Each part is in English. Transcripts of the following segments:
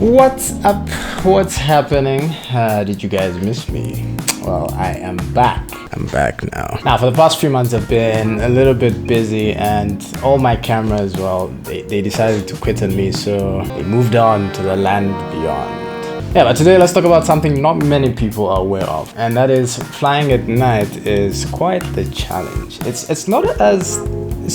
What's up? What's happening? Did you guys miss me? Well, I am back. I'm back now. Now, for the past few months, I've been a little bit busy, and all my cameras, well, they decided to quit on me, so they moved on to the land beyond. Yeah, but today let's talk about something not many people are aware of, and that is flying at night is quite the challenge. It's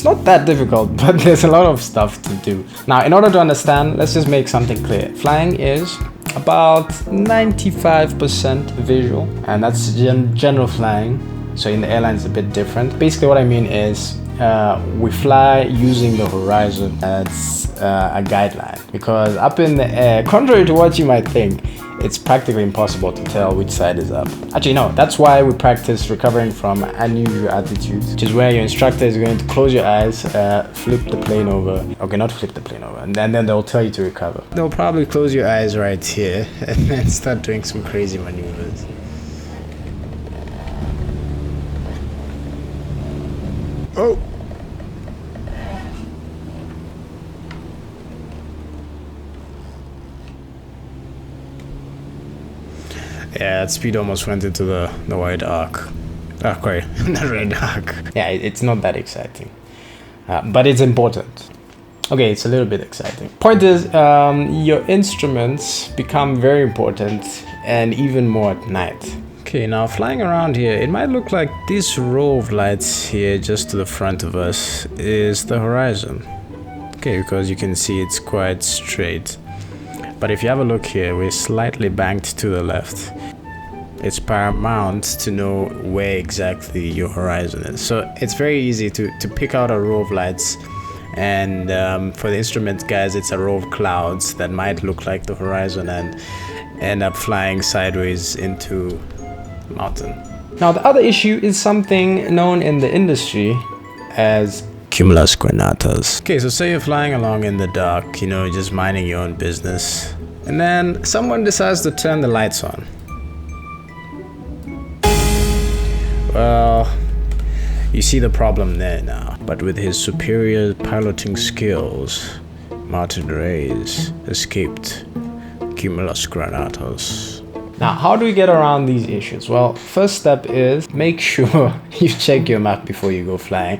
not that difficult, but there's a lot of stuff to do. Now, in order to understand, let's just make something clear. Flying is about 95% visual, and that's general flying. So in the airline, it's a bit different. Basically, what I mean is we fly using the horizon as a guideline, because up in the air, contrary to what you might think, it's practically impossible to tell which side is up. Actually, no, that's why we practice recovering from unusual attitudes, which is where your instructor is going to close your eyes, flip the plane over. Okay, not flip the plane over, and then they'll tell you to recover. They'll probably close your eyes right here and then start doing some crazy maneuvers. Oh! Yeah, that speed almost went into the white arc. Oh, sorry, the red arc. Yeah, it's not that exciting, but it's important. Okay, it's a little bit exciting. Point is, your instruments become very important, and even more at night. Okay, now flying around here, it might look like this row of lights here just to the front of us is the horizon. Okay, because you can see it's quite straight. But if you have a look here, we're slightly banked to the left. It's paramount to know where exactly your horizon is. So it's very easy to pick out a row of lights, and for the instrument guys, it's a row of clouds that might look like the horizon and end up flying sideways into the mountain. Now, the other issue is something known in the industry as cumulus granatas. Okay, so say you're flying along in the dark, just minding your own business, and then someone decides to turn the lights on. Well, you see the problem there now. But with his superior piloting skills, Martin Reyes escaped cumulus granatas. Now, how do we get around these issues? Well, first step is make sure you check your map before you go flying.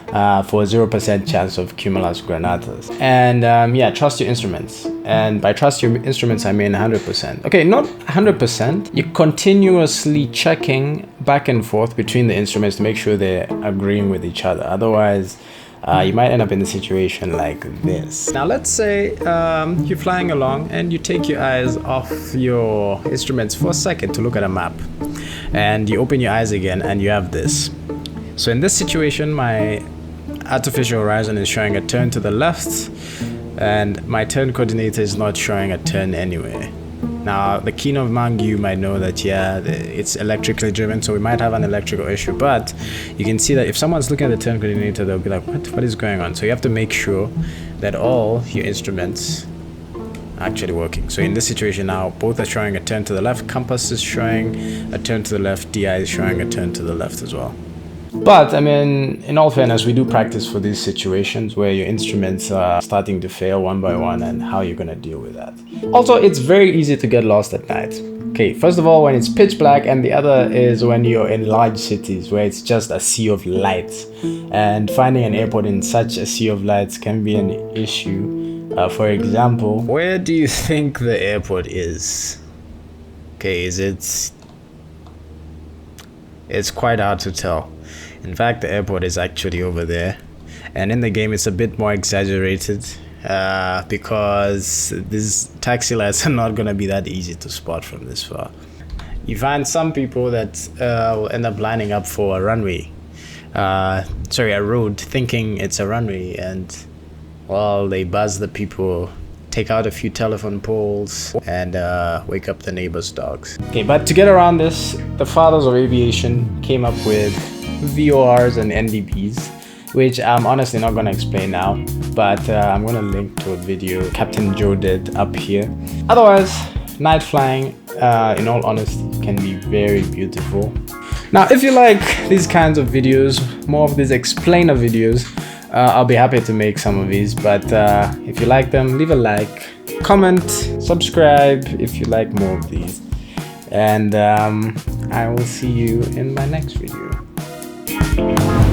For a 0% chance of cumulus granatas. And yeah, trust your instruments. And by trust your instruments, I mean 100%. Okay, not 100%. You're continuously checking back and forth between the instruments to make sure they're agreeing with each other. Otherwise, you might end up in a situation like this. Now, let's say you're flying along and you take your eyes off your instruments for a second to look at a map. And you open your eyes again and you have this. So in this situation, my artificial horizon is showing a turn to the left, and my turn coordinator is not showing a turn anyway. Now, the keen among you might know that, yeah, it's electrically driven, so we might have an electrical issue, but you can see that if someone's looking at the turn coordinator, they'll be like, what is going on? So you have to make sure that all your instruments are actually working. So in this situation now, both are showing a turn to the left, compass is showing a turn to the left, DI is showing a turn to the left as well. But, I mean, in all fairness, we do practice for these situations where your instruments are starting to fail one by one, and how you're going to deal with that. Also, it's very easy to get lost at night. Okay, first of all, when it's pitch black, and the other is when you're in large cities where it's just a sea of lights. And finding an airport in such a sea of lights can be an issue. For example, where do you think the airport is? Okay, it's quite hard to tell. In fact, the airport is actually over there, and in the game it's a bit more exaggerated because these taxi lights are not going to be that easy to spot from this far. You find some people that will end up lining up for a runway, a road, thinking it's a runway, and well, they buzz the people, take out a few telephone poles, and wake up the neighbors' dogs. Okay, but to get around this, the fathers of aviation came up with VORs and NDBs, which I'm honestly not going to explain now, but I'm going to link to a video Captain Joe did up here. Otherwise, night flying, in all honesty, can be very beautiful. Now, if you like these kinds of videos, more of these explainer videos, I'll be happy to make some of these, but if you like them, leave a like, comment, subscribe if you like more of these. And I will see you in my next video.